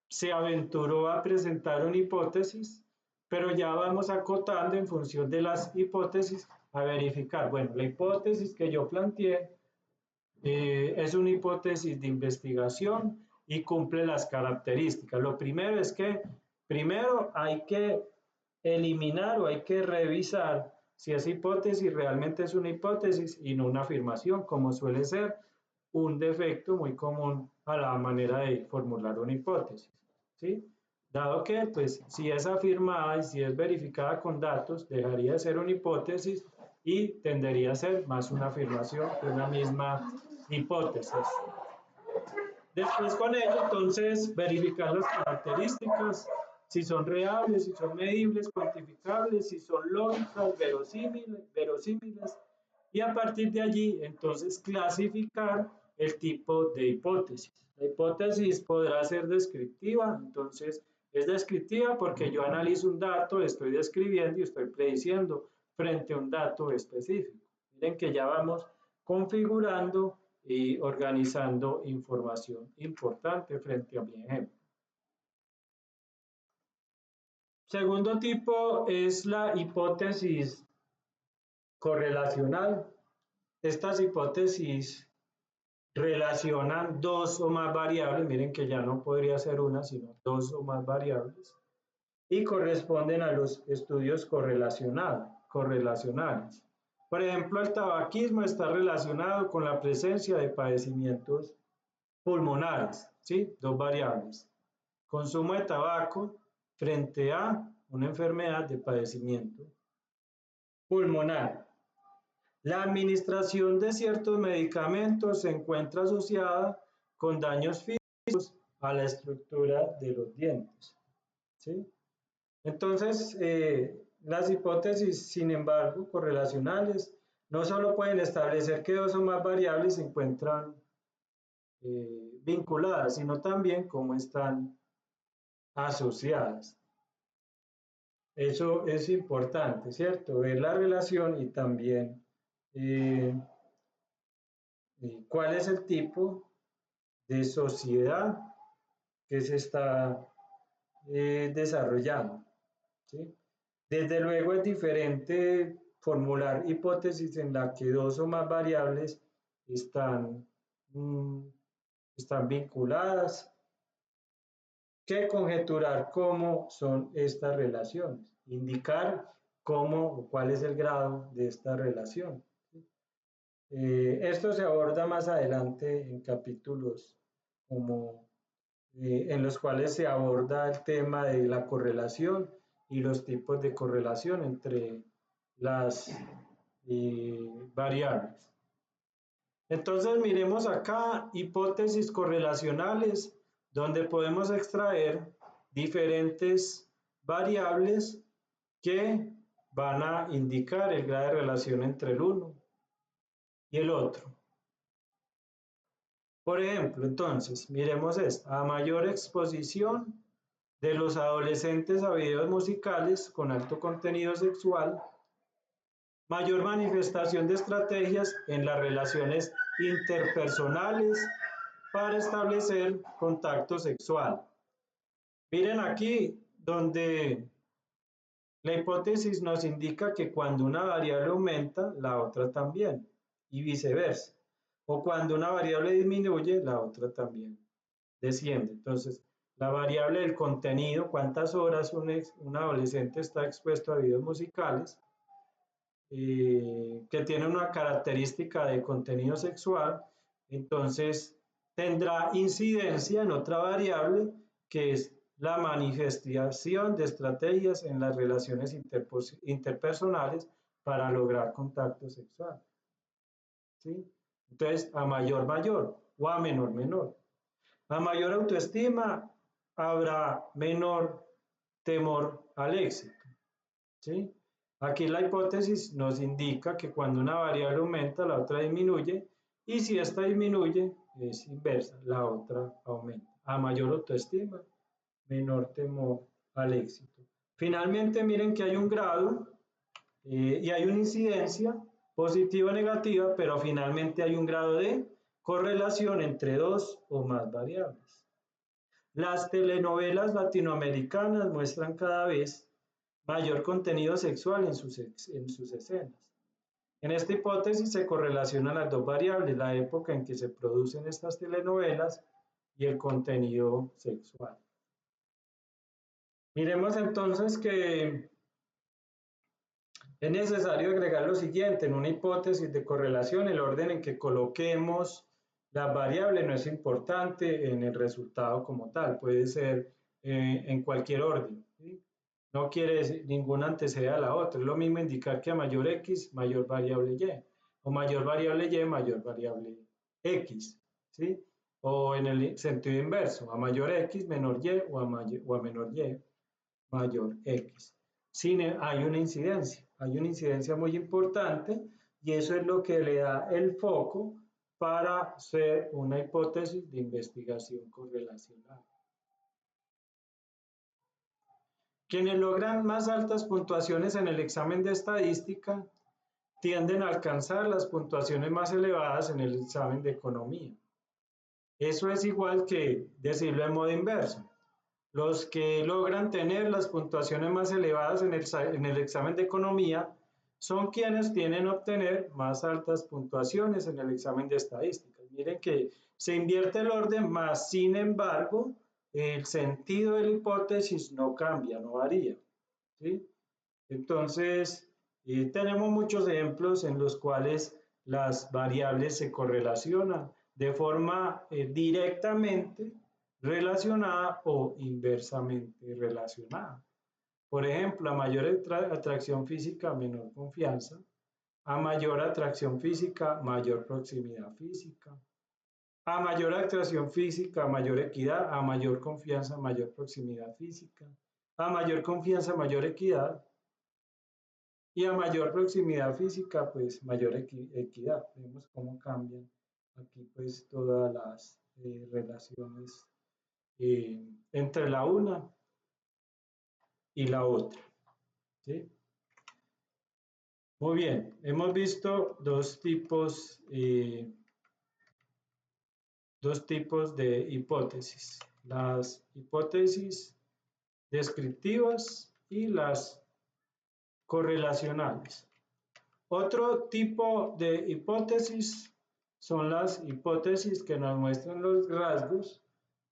se aventuró a presentar una hipótesis, pero ya vamos acotando en función de las hipótesis a verificar. Bueno, la hipótesis que yo planteé es una hipótesis de investigación y cumple las características. Lo primero es que primero hay que eliminar o hay que revisar si esa hipótesis realmente es una hipótesis y no una afirmación, como suele ser un defecto muy común a la manera de formular una hipótesis, ¿sí? Dado que, pues, si es afirmada y si es verificada con datos, dejaría de ser una hipótesis y tendería a ser más una afirmación que una misma hipótesis. Después con ello, entonces, verificar las características, si son reales, si son medibles, cuantificables, si son lógicas, verosímiles, y a partir de allí, entonces, clasificar el tipo de hipótesis. La hipótesis podrá ser descriptiva, entonces, es descriptiva porque yo analizo un dato, estoy describiendo y estoy prediciendo frente a un dato específico. Miren que ya vamos configurando y organizando información importante frente a mi ejemplo. Segundo tipo es la hipótesis correlacional. Estas hipótesis relacionan dos o más variables, miren que ya no podría ser una, sino dos o más variables, y corresponden a los estudios correlacionales. Por ejemplo, el tabaquismo está relacionado con la presencia de padecimientos pulmonares, ¿sí? Dos variables. Consumo de tabaco frente a una enfermedad de padecimiento pulmonar. La administración de ciertos medicamentos se encuentra asociada con daños físicos a la estructura de los dientes, ¿sí? Entonces, las hipótesis, sin embargo, correlacionales, no solo pueden establecer que dos o más variables se encuentran vinculadas, sino también cómo están asociadas. Eso es importante, ¿cierto? Ver la relación y también cuál es el tipo de sociedad que se está desarrollando, ¿sí? Desde luego es diferente formular hipótesis en la que dos o más variables están, están vinculadas que conjeturar cómo son estas relaciones, indicar cómo o cuál es el grado de esta relación. Esto se aborda más adelante en capítulos como, en los cuales se aborda el tema de la correlación y los tipos de correlación entre las variables. Entonces miremos acá hipótesis correlacionales donde podemos extraer diferentes variables que van a indicar el grado de relación entre el uno y el otro. Por ejemplo, entonces, miremos esto. A mayor exposición de los adolescentes a videos musicales con alto contenido sexual, mayor manifestación de estrategias en las relaciones interpersonales para establecer contacto sexual. Miren aquí donde la hipótesis nos indica que cuando una variable aumenta, la otra también, y viceversa. O cuando una variable disminuye, la otra también desciende. Entonces, la variable del contenido, cuántas horas un adolescente está expuesto a videos musicales, que tiene una característica de contenido sexual, entonces tendrá incidencia en otra variable que es la manifestación de estrategias en las relaciones interpersonales para lograr contacto sexual. ¿Sí? Entonces, a mayor, mayor o a menor, menor. A mayor autoestima habrá menor temor al éxito. ¿Sí? Aquí la hipótesis nos indica que cuando una variable aumenta, la otra disminuye, y si esta disminuye, es inversa, la otra aumenta. A mayor autoestima, menor temor al éxito. Finalmente, miren que hay un grado y hay una incidencia positiva o negativa, pero finalmente hay un grado de correlación entre dos o más variables. Las telenovelas latinoamericanas muestran cada vez mayor contenido sexual en sus escenas. En esta hipótesis se correlacionan las dos variables, la época en que se producen estas telenovelas y el contenido sexual. Miremos entonces que es necesario agregar lo siguiente: en una hipótesis de correlación, el orden en que coloquemos las variables no es importante en el resultado como tal, puede ser en cualquier orden, ¿sí? No quiere decir ninguna antecede a la otra, es lo mismo indicar que a mayor X, mayor variable Y, o mayor variable Y, mayor variable X, ¿sí? O en el sentido inverso, a mayor X, menor Y, o a menor Y, mayor X. Hay una incidencia muy importante, y eso es lo que le da el foco para hacer una hipótesis de investigación correlacional. Quienes logran más altas puntuaciones en el examen de estadística tienden a alcanzar las puntuaciones más elevadas en el examen de economía. Eso es igual que decirlo en modo inverso. Los que logran tener las puntuaciones más elevadas en el examen de economía son quienes tienen a obtener más altas puntuaciones en el examen de estadísticas. Miren que se invierte el orden, más sin embargo, el sentido de la hipótesis no cambia, no varía, ¿sí? Entonces, tenemos muchos ejemplos en los cuales las variables se correlacionan de forma directamente relacionada o inversamente relacionada. Por ejemplo, a mayor atracción física, menor confianza. A mayor atracción física, mayor proximidad física. A mayor atracción física, mayor equidad. A mayor confianza, mayor proximidad física. A mayor confianza, mayor equidad. Y a mayor proximidad física, pues mayor equidad. Vemos cómo cambian aquí pues todas las relaciones entre la una y la otra, ¿sí? Muy bien, hemos visto dos tipos de hipótesis: las hipótesis descriptivas y las correlacionales. Otro tipo de hipótesis son las hipótesis que nos muestran los rasgos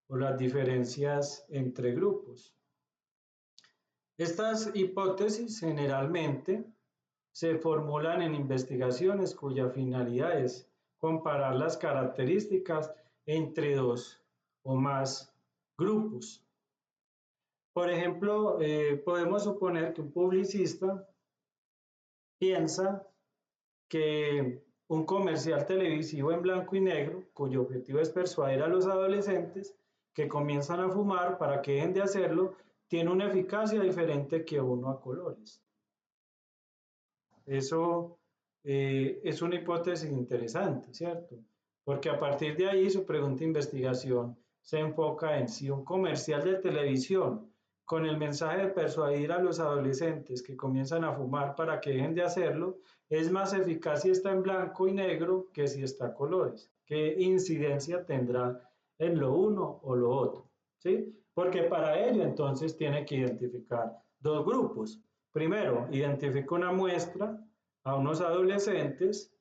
o las diferencias entre grupos. Estas hipótesis generalmente se formulan en investigaciones cuya finalidad es comparar las características entre dos o más grupos. Por ejemplo, podemos suponer que un publicista piensa que un comercial televisivo en blanco y negro, cuyo objetivo es persuadir a los adolescentes que comienzan a fumar para que dejen de hacerlo, tiene una eficacia diferente que uno a colores. Eso es una hipótesis interesante, ¿cierto? Porque a partir de ahí su pregunta de investigación se enfoca en si un comercial de televisión con el mensaje de persuadir a los adolescentes que comienzan a fumar para que dejen de hacerlo es más eficaz si está en blanco y negro que si está a colores. ¿Qué incidencia tendrá en lo uno o lo otro? ¿Sí? porque para ello entonces tiene que identificar dos grupos. Primero, identifica una muestra a unos adolescentes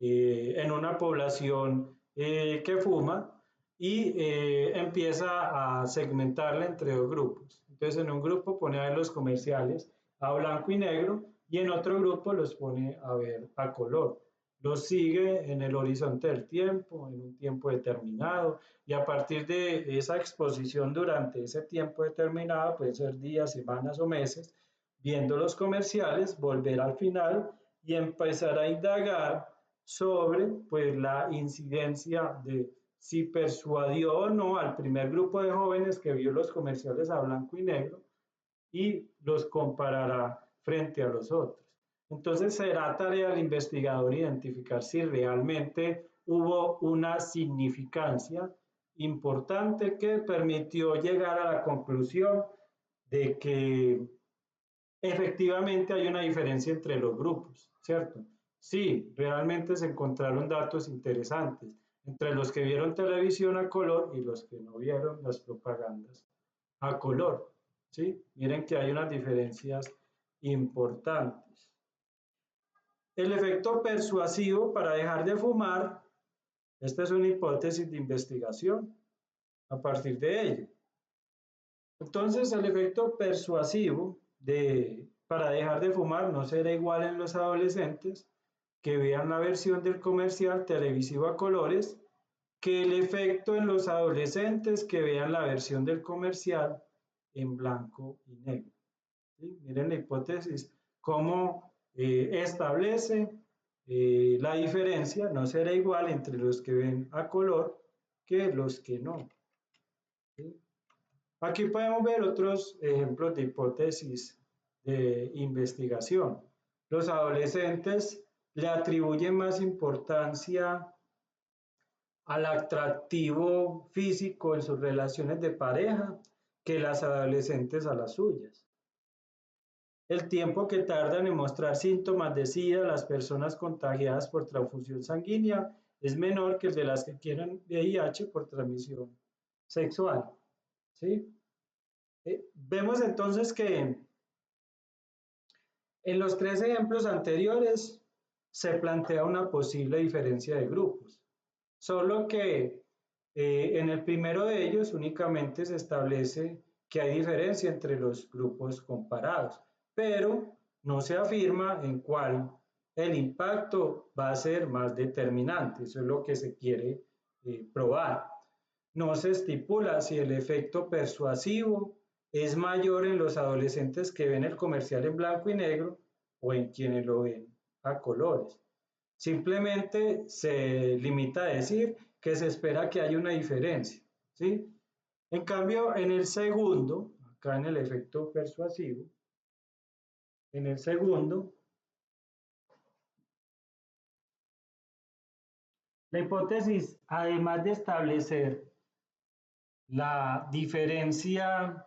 en una población que fuma y empieza a segmentarla entre dos grupos. Entonces, en un grupo pone a ver los comerciales a blanco y negro y en otro grupo los pone a ver a color. Los sigue en el horizonte del tiempo, en un tiempo determinado, y a partir de esa exposición durante ese tiempo determinado, puede ser días, semanas o meses, viendo los comerciales, volver al final y empezar a indagar sobre pues, la incidencia de si persuadió o no al primer grupo de jóvenes que vio los comerciales a blanco y negro y los comparará frente a los otros. Entonces será tarea del investigador identificar si realmente hubo una significancia importante que permitió llegar a la conclusión de que efectivamente hay una diferencia entre los grupos, ¿cierto? Sí, realmente se encontraron datos interesantes entre los que vieron televisión a color y los que no vieron las propagandas a color, ¿sí? Miren que hay unas diferencias importantes. El efecto persuasivo para dejar de fumar, esta es una hipótesis de investigación a partir de ello. Entonces, el efecto persuasivo para dejar de fumar no será igual en los adolescentes que vean la versión del comercial televisivo a colores que el efecto en los adolescentes que vean la versión del comercial en blanco y negro. ¿Sí? Miren la hipótesis, cómo establece la diferencia, no será igual entre los que ven a color que los que no. ¿Sí? Aquí podemos ver otros ejemplos de hipótesis de investigación. Los adolescentes le atribuyen más importancia al atractivo físico en sus relaciones de pareja que las adolescentes a las suyas. El tiempo que tardan en mostrar síntomas de SIDA las personas contagiadas por transfusión sanguínea es menor que el de las que quieren VIH por transmisión sexual. ¿Sí? Vemos entonces que en los tres ejemplos anteriores se plantea una posible diferencia de grupos, solo que en el primero de ellos únicamente se establece que hay diferencia entre los grupos comparados, pero no se afirma en cuál el impacto va a ser más determinante, eso es lo que se quiere probar. No se estipula si el efecto persuasivo es mayor en los adolescentes que ven el comercial en blanco y negro o en quienes lo ven a colores. Simplemente se limita a decir que se espera que haya una diferencia, ¿sí? En cambio, en el segundo, acá en el efecto persuasivo, en el segundo, la hipótesis, además de establecer la diferencia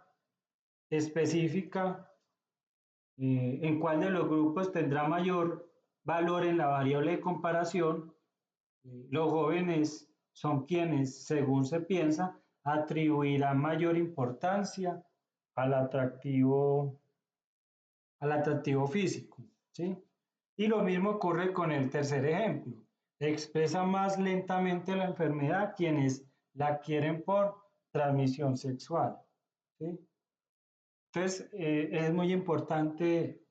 específica en cuál de los grupos tendrá mayor valor en la variable de comparación, los jóvenes son quienes, según se piensa, atribuirán mayor importancia al atractivo físico, ¿sí? Y lo mismo ocurre con el tercer ejemplo. Expresa más lentamente la enfermedad quienes la adquieren por transmisión sexual, ¿sí? Entonces, es muy importante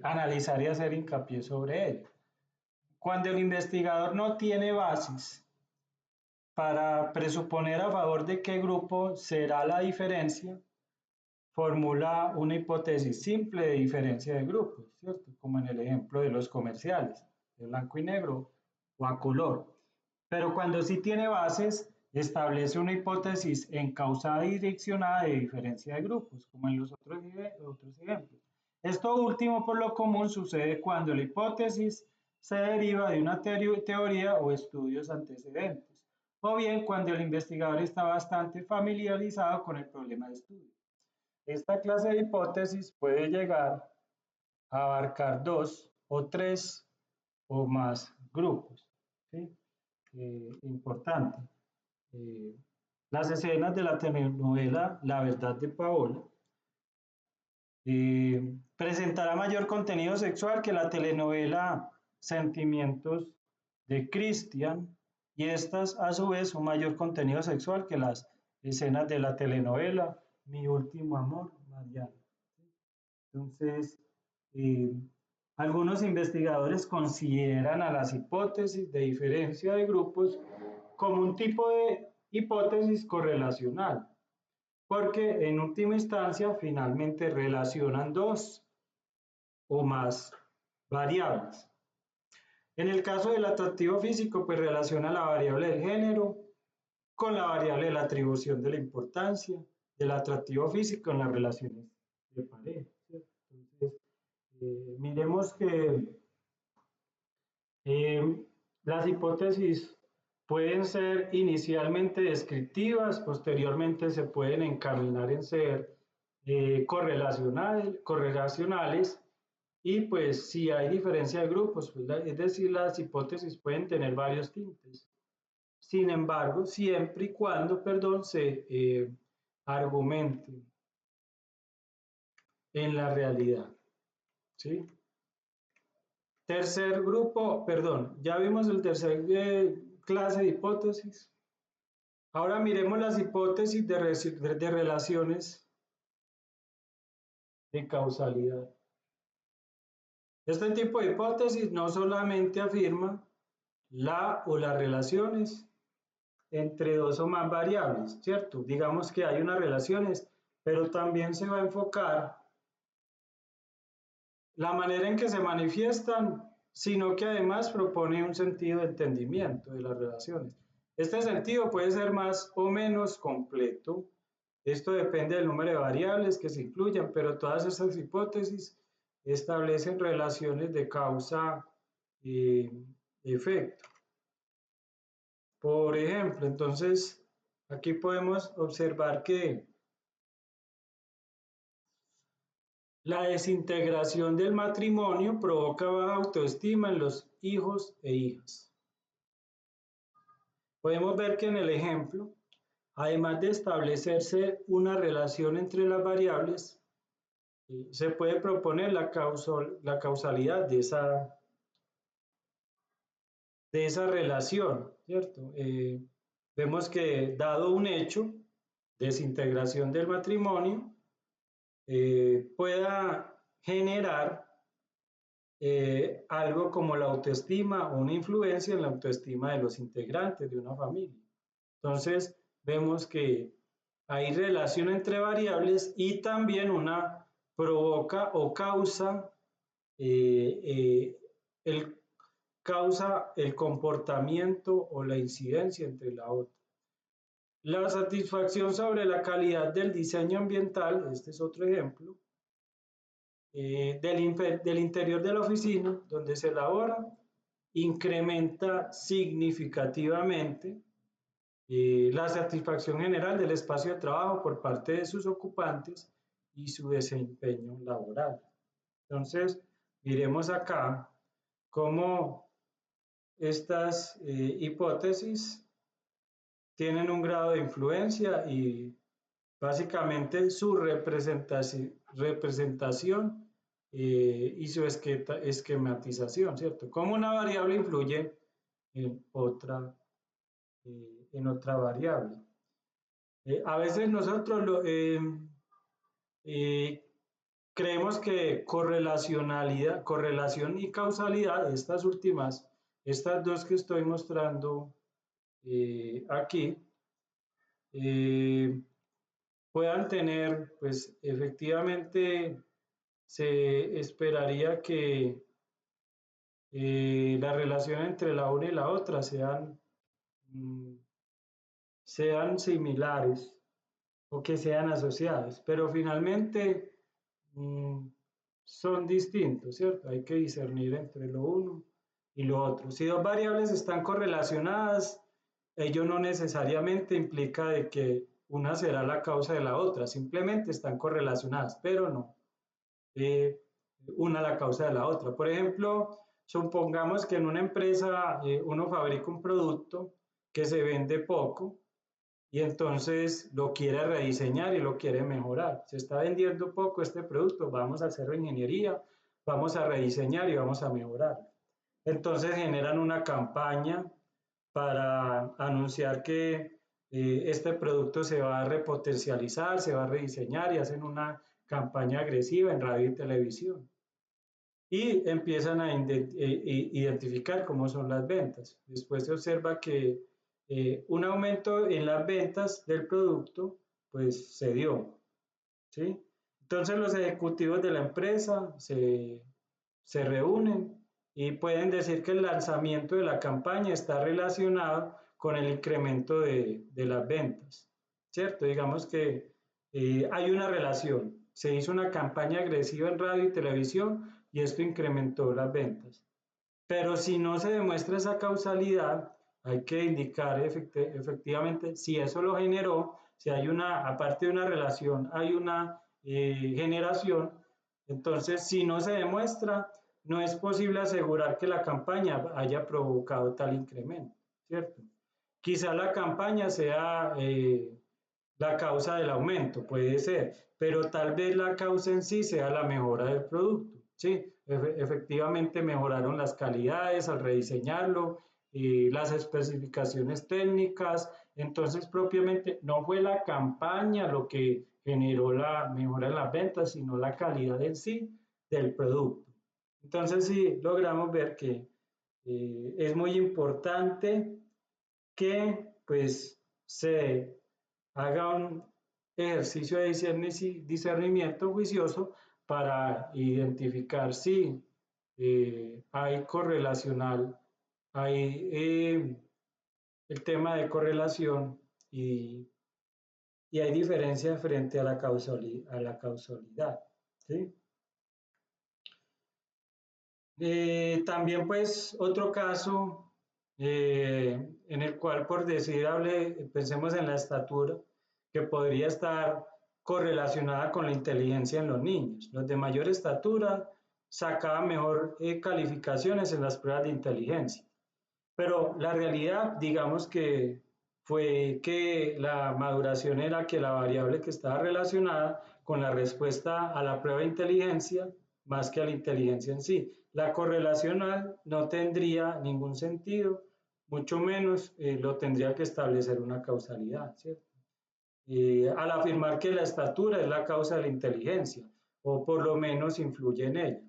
analizar y hacer hincapié sobre ello. Cuando el investigador no tiene bases para presuponer a favor de qué grupo será la diferencia, formula una hipótesis simple de diferencia de grupos, ¿cierto? Como en el ejemplo de los comerciales, de blanco y negro o a color. Pero cuando sí tiene bases, establece una hipótesis encausada y direccionada de diferencia de grupos, como en los otros ejemplos. Esto último, por lo común, sucede cuando la hipótesis se deriva de una teoría o estudios antecedentes, o bien cuando el investigador está bastante familiarizado con el problema de estudio. Esta clase de hipótesis puede llegar a abarcar dos o tres o más grupos. ¿Sí? Importante. Las escenas de la telenovela La verdad de Paola presentará mayor contenido sexual que la telenovela Sentimientos de Cristian, y estas a su vez un mayor contenido sexual que las escenas de la telenovela Mi último amor, Mariana. Entonces, eh, algunos investigadores consideran a las hipótesis de diferencia de grupos como un tipo de hipótesis correlacional, porque en última instancia finalmente relacionan dos o más variables. En el caso del atractivo físico, pues relaciona la variable del género con la variable de la atribución de la importancia del atractivo físico en las relaciones de pareja. Entonces, miremos que las hipótesis pueden ser inicialmente descriptivas, posteriormente se pueden encaminar en ser correlacionales, y pues si hay diferencia de grupos, pues, es decir, las hipótesis pueden tener varios tintes. Sin embargo, siempre y cuando, perdón, se argumente en la realidad, ¿sí? Tercer grupo, perdón, ya vimos el tercer clase de hipótesis. Ahora miremos las hipótesis de relaciones de causalidad. Este tipo de hipótesis no solamente afirma la o las relaciones entre dos o más variables, ¿cierto? Digamos que hay unas relaciones, pero también se va a enfocar la manera en que se manifiestan, sino que además propone un sentido de entendimiento de las relaciones. Este sentido puede ser más o menos completo. Esto depende del número de variables que se incluyan, pero todas estas hipótesis establecen relaciones de causa y efecto. Por ejemplo, entonces, aquí podemos observar que la desintegración del matrimonio provoca baja autoestima en los hijos e hijas. Podemos ver que en el ejemplo, además de establecerse una relación entre las variables, se puede proponer la causalidad de esa relación, ¿cierto? Vemos que dado un hecho, desintegración del matrimonio, pueda generar algo como la autoestima o una influencia en la autoestima de los integrantes de una familia. Entonces, vemos que hay relación entre variables y también una provoca o causa, eh, el, causa el comportamiento o la incidencia entre la otra. La satisfacción sobre la calidad del diseño ambiental, este es otro ejemplo, del interior de la oficina donde se elabora, incrementa significativamente la satisfacción general del espacio de trabajo por parte de sus ocupantes y su desempeño laboral. Entonces, miremos acá cómo estas hipótesis tienen un grado de influencia y básicamente su representación y su esquematización, ¿cierto? Cómo una variable influye en otra variable. A veces nosotros creemos que correlación y causalidad, estas últimas, estas dos que estoy mostrando aquí, puedan tener, pues efectivamente se esperaría que la relación entre la una y la otra mm, sean similares o que sean asociadas, pero finalmente son distintos, ¿cierto? Hay que discernir entre lo uno y lo otro. Si dos variables están correlacionadas, ello no necesariamente implica de que una será la causa de la otra, simplemente están correlacionadas, pero no una la causa de la otra. Por ejemplo, supongamos que en una empresa uno fabrica un producto que se vende poco y entonces lo quiere rediseñar y lo quiere mejorar. Se está vendiendo poco este producto, vamos a hacer ingeniería, vamos a rediseñar y vamos a mejorar. Entonces generan una campaña para anunciar que este producto se va a repotencializar, se va a rediseñar y hacen una campaña agresiva en radio y televisión. Y empiezan a identificar cómo son las ventas. Después se observa que un aumento en las ventas del producto pues se dio, ¿sí? Entonces los ejecutivos de la empresa se reúnen y pueden decir que el lanzamiento de la campaña está relacionado con el incremento de las ventas, ¿cierto? Digamos que hay una relación. Se hizo una campaña agresiva en radio y televisión y esto incrementó las ventas. Pero si no se demuestra esa causalidad, hay que indicar efectivamente si eso lo generó, si hay una, aparte de una relación, hay una generación. Entonces, si no se demuestra, no es posible asegurar que la campaña haya provocado tal incremento, ¿cierto? Quizá la campaña sea la causa del aumento, puede ser, pero tal vez la causa en sí sea la mejora del producto, ¿sí? Efectivamente mejoraron las calidades al rediseñarlo, las especificaciones técnicas, entonces propiamente no fue la campaña lo que generó la mejora en las ventas, sino la calidad en sí del producto. Entonces sí logramos ver que es muy importante que pues se haga un ejercicio de discernimiento juicioso para identificar si hay correlacional, hay el tema de correlación y hay diferencia frente a la causalidad. ¿Sí? También pues otro caso en el cual por decir, pensemos en la estatura, que podría estar correlacionada con la inteligencia en los niños. Los de mayor estatura sacaban mejor calificaciones en las pruebas de inteligencia. Pero la realidad, digamos que fue que la maduración era que la variable que estaba relacionada con la respuesta a la prueba de inteligencia más que a la inteligencia en sí. La correlacional no tendría ningún sentido, mucho menos lo tendría que establecer una causalidad, ¿cierto? Al afirmar que la estatura es la causa de la inteligencia, o por lo menos influye en ella.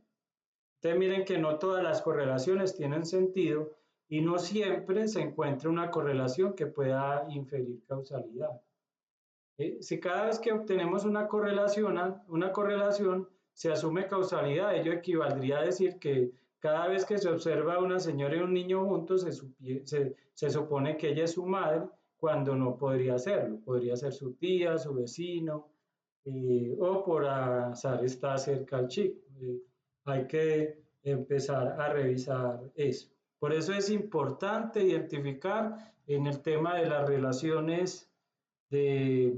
Entonces miren que no todas las correlaciones tienen sentido y no siempre se encuentra una correlación que pueda inferir causalidad. Si cada vez que obtenemos una correlación se asume causalidad, ello equivaldría a decir que cada vez que se observa a una señora y un niño juntos se supone que ella es su madre cuando no podría serlo, podría ser su tía, su vecino, o por azar está cerca al chico. Hay que empezar a revisar eso. Por eso es importante identificar en el tema de las relaciones de,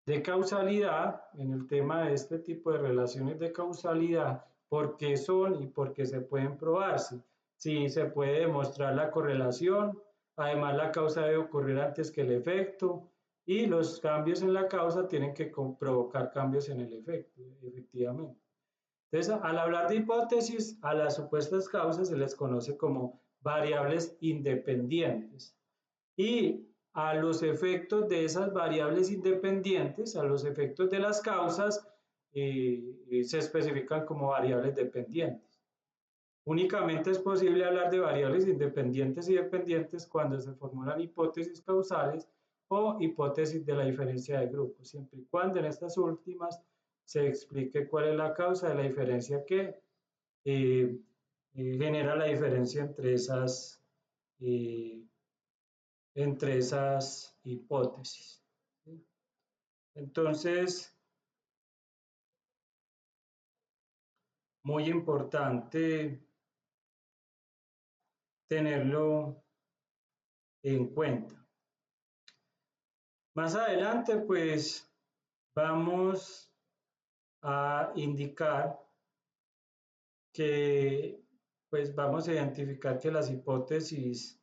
de causalidad, en el tema de este tipo de relaciones de causalidad, por qué son y por qué se pueden probarse. Si se puede demostrar la correlación, además la causa debe ocurrir antes que el efecto y los cambios en la causa tienen que provocar cambios en el efecto, efectivamente. Entonces, al hablar de hipótesis, a las supuestas causas se les conoce como variables independientes. Y a los efectos de esas variables independientes, a los efectos de las causas, se especifican como variables dependientes. Únicamente es posible hablar de variables independientes y dependientes cuando se formulan hipótesis causales o hipótesis de la diferencia de grupos, siempre y cuando en estas últimas se explique cuál es la causa de la diferencia que genera la diferencia entre esas hipótesis. Entonces, muy importante tenerlo en cuenta. Más adelante, pues, vamos a indicar que, pues, vamos a identificar que las hipótesis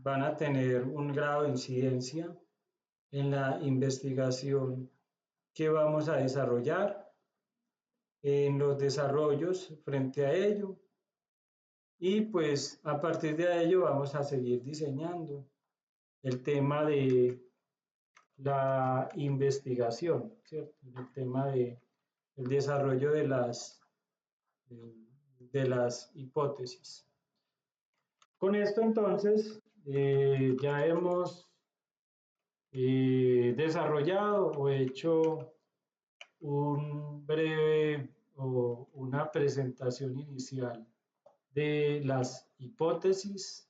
van a tener un grado de incidencia en la investigación que vamos a desarrollar, en los desarrollos frente a ello, y pues a partir de ello vamos a seguir diseñando el tema de la investigación, ¿cierto? El tema de el desarrollo de las hipótesis. Con esto entonces ya hemos desarrollado o hecho un breve o una presentación inicial de las hipótesis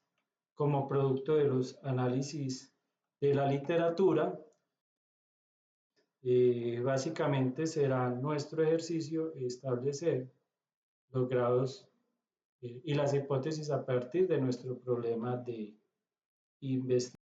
como producto de los análisis de la literatura. Básicamente será nuestro ejercicio establecer los grados y las hipótesis a partir de nuestro problema de investigación.